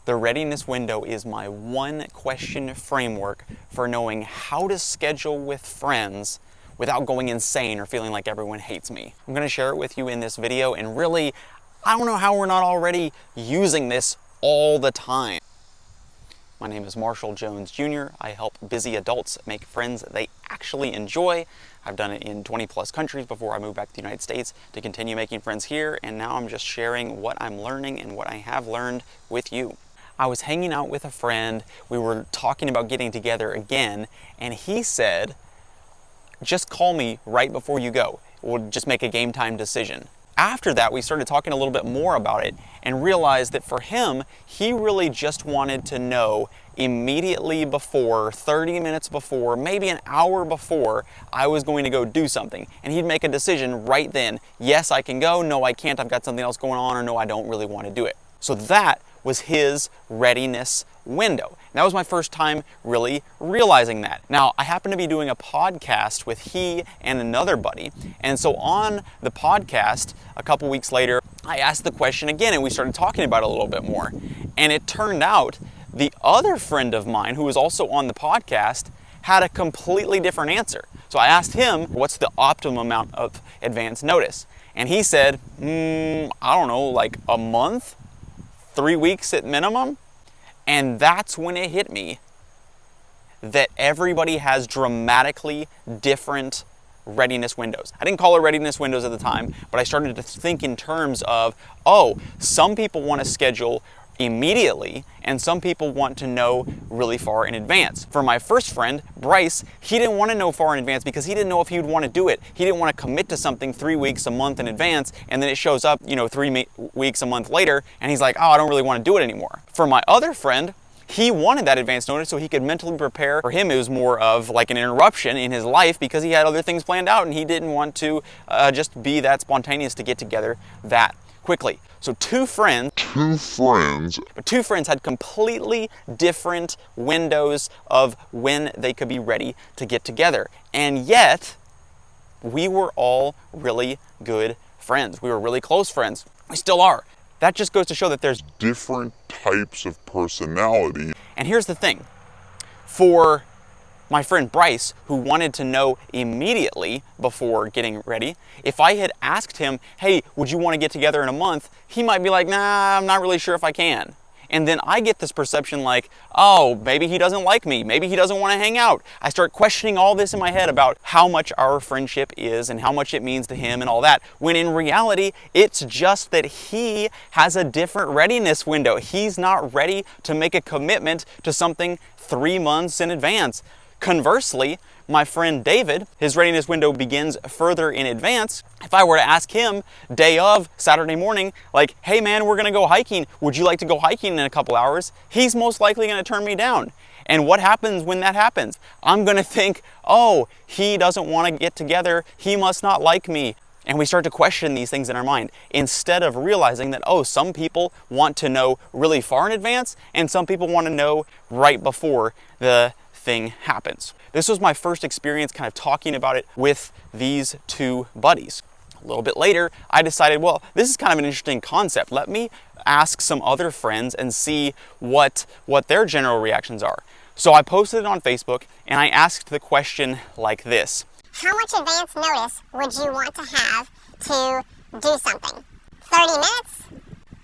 The readiness window is my one-question framework for knowing how to schedule with friends without going insane or feeling like everyone hates me. I'm going to share it with you in this video, and really, I don't know how we're not already using this all the time. My name is Marshall Jones Jr. I help busy adults make friends that they actually enjoy. I've done it in 20 plus countries before I moved back to the United States to continue making friends here, and now I'm just sharing what I'm learning and what I have learned with you. I was hanging out with a friend, we were talking about getting together again, and he said, just call me right before you go. We'll just make a game time decision. After that, we started talking a little bit more about it and realized that for him, he really just wanted to know immediately before, 30 minutes before, maybe an hour before I was going to go do something. And he'd make a decision right then. Yes, I can go. No, I can't. I've got something else going on. Or no, I don't really want to do it. So that was his readiness window. And that was my first time really realizing that. Now, I happen to be doing a podcast with he and another buddy. And so on the podcast, a couple weeks later, I asked the question again and we started talking about it a little bit more. And it turned out the other friend of mine who was also on the podcast had a completely different answer. So I asked him, what's the optimum amount of advance notice? And he said, I don't know, like a month? 3 weeks at minimum. And that's when it hit me that everybody has dramatically different readiness windows. I didn't call it readiness windows at the time, but I started to think in terms of, oh, some people want to schedule immediately and some people want to know really far in advance. For my first friend, Bryce, he didn't want to know far in advance because he didn't know if he would want to do it. He didn't want to commit to something 3 weeks, a month in advance, and then it shows up, 3 weeks, a month later, and he's like, oh, I don't really want to do it anymore. For my other friend, he wanted that advance notice so he could mentally prepare. For him, it was more of like an interruption in his life because he had other things planned out and he didn't want to just be that spontaneous to get together that quickly. So two friends had completely different windows of when they could be ready to get together. And yet, we were all really good friends. We were really close friends. We still are. That just goes to show that there's different types of personality. And here's the thing. For my friend Bryce, who wanted to know immediately before getting ready, if I had asked him, hey, would you want to get together in a month? He might be like, nah, I'm not really sure if I can. And then I get this perception like, oh, maybe he doesn't like me. Maybe he doesn't want to hang out. I start questioning all this in my head about how much our friendship is and how much it means to him and all that. When in reality, it's just that he has a different readiness window. He's not ready to make a commitment to something 3 months in advance. Conversely, my friend David, his readiness window begins further in advance. If I were to ask him day of Saturday morning, like, hey man, we're gonna go hiking. Would you like to go hiking in a couple hours? He's most likely gonna turn me down. And what happens when that happens? I'm gonna think, oh, he doesn't wanna get together. He must not like me. And we start to question these things in our mind instead of realizing that, oh, some people want to know really far in advance and some people want to know right before the thing happens. This was my first experience kind of talking about it with these two buddies. A little bit later, I decided, well, this is kind of an interesting concept. Let me ask some other friends and see what their general reactions are. So I posted it on Facebook and I asked the question like this. How much advance notice would you want to have to do something? 30 minutes?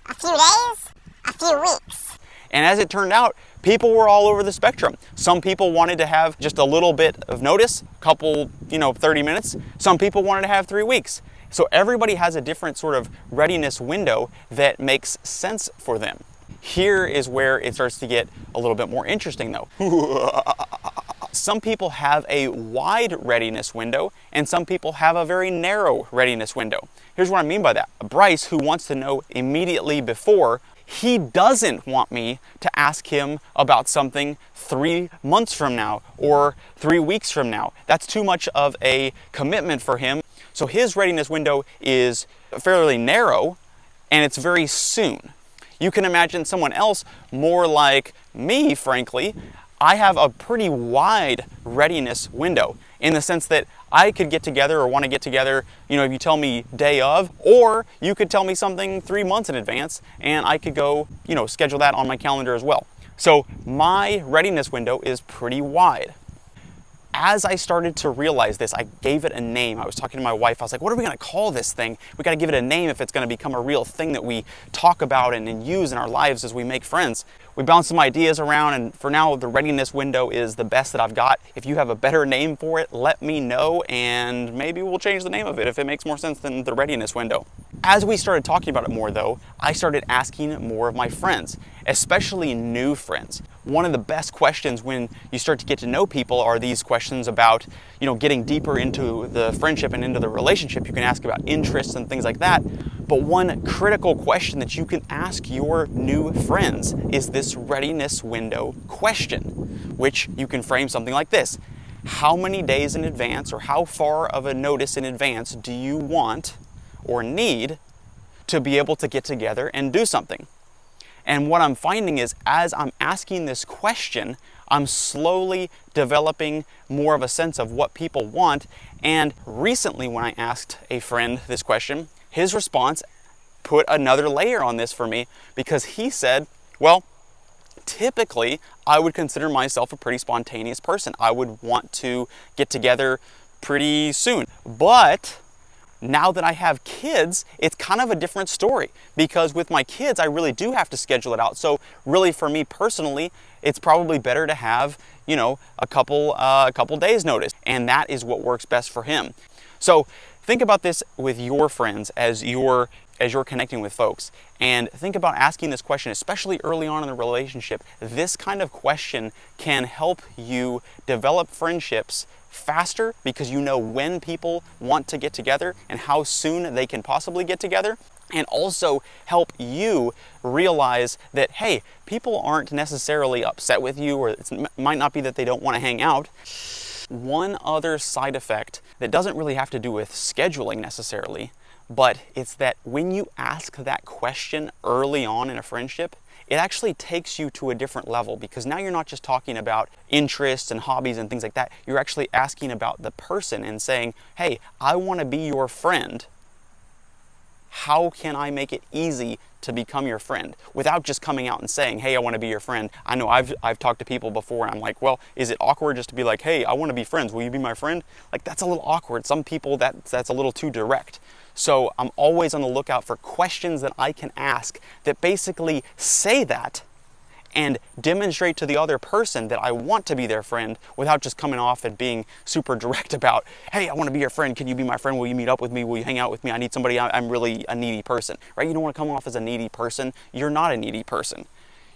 A few days? A few weeks? And as it turned out, people were all over the spectrum. Some people wanted to have just a little bit of notice, couple, 30 minutes. Some people wanted to have 3 weeks. So everybody has a different sort of readiness window that makes sense for them. Here is where it starts to get a little bit more interesting though. Some people have a wide readiness window and some people have a very narrow readiness window. Here's what I mean by that. Bryce, who wants to know immediately before, he doesn't want me to ask him about something 3 months from now or 3 weeks from now. That's too much of a commitment for him. So his readiness window is fairly narrow and it's very soon. You can imagine someone else more like me, frankly. I have a pretty wide readiness window. in the sense that I could get together or want to get together, if you tell me day of, or you could tell me something 3 months in advance and I could go, schedule that on my calendar as well. So my readiness window is pretty wide. As I started to realize this, I gave it a name. I was talking to my wife. I was like, what are we going to call this thing? We got to give it a name if it's going to become a real thing that we talk about and use in our lives as we make friends. We bounced some ideas around, and for now, the readiness window is the best that I've got. If you have a better name for it, let me know, and maybe we'll change the name of it if it makes more sense than the readiness window. As we started talking about it more though, I started asking more of my friends, especially new friends. One of the best questions when you start to get to know people are these questions about, getting deeper into the friendship and into the relationship. You can ask about interests and things like that. But one critical question that you can ask your new friends is this readiness window question, which you can frame something like this. How many days in advance or how far of a notice in advance do you want or need to be able to get together and do something? And what I'm finding is as I'm asking this question, I'm slowly developing more of a sense of what people want. And recently when I asked a friend this question, his response put another layer on this for me, because he said, well, typically I would consider myself a pretty spontaneous person. I would want to get together pretty soon. But now that I have kids, it's kind of a different story, because with my kids, I really do have to schedule it out. So really for me personally, it's probably better to have, a couple days notice, and that is what works best for him. So think about this with your friends as you're connecting with folks, and think about asking this question, especially early on in the relationship. This kind of question can help you develop friendships faster, because you know when people want to get together and how soon they can possibly get together, and also help you realize that, hey, people aren't necessarily upset with you, or it might not be that they don't want to hang out. One other side effect that doesn't really have to do with scheduling necessarily, but it's that when you ask that question early on in a friendship, it actually takes you to a different level, because now you're not just talking about interests and hobbies and things like that. You're actually asking about the person and saying, hey, I want to be your friend. How can I make it easy to become your friend? Without just coming out and saying, hey, I want to be your friend. I know I've talked to people before and I'm like, well, is it awkward just to be like, hey, I want to be friends, will you be my friend? Like, that's a little awkward. Some people that's a little too direct. So I'm always on the lookout for questions that I can ask that basically say that and demonstrate to the other person that I want to be their friend, without just coming off and being super direct about, hey, I want to be your friend. Can you be my friend? Will you meet up with me? Will you hang out with me? I need somebody. I'm really a needy person, right? You don't want to come off as a needy person. You're not a needy person.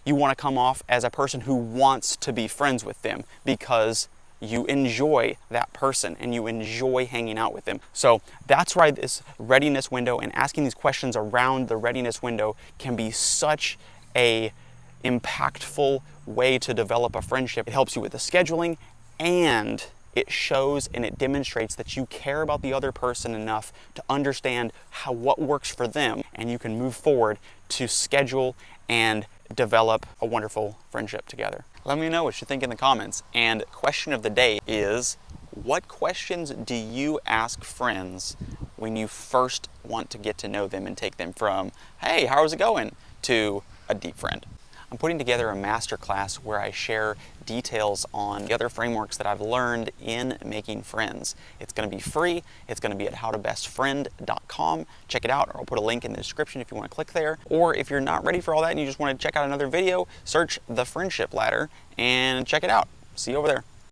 You want to come off as a person who wants to be friends with them, because you enjoy that person and you enjoy hanging out with them. So that's why this readiness window and asking these questions around the readiness window can be such a impactful way to develop a friendship. It helps you with the scheduling, and it shows and it demonstrates that you care about the other person enough to understand what works for them, and you can move forward to schedule and develop a wonderful friendship together. Let me know what you think in the comments. And question of the day is, what questions do you ask friends when you first want to get to know them and take them from, hey, how's it going, to a deep friend? I'm putting together a masterclass where I share details on the other frameworks that I've learned in making friends. It's going to be free. It's going to be at howtobestfriend.com. Check it out, or I'll put a link in the description if you want to click there. Or if you're not ready for all that and you just want to check out another video, search The Friendship Ladder and check it out. See you over there.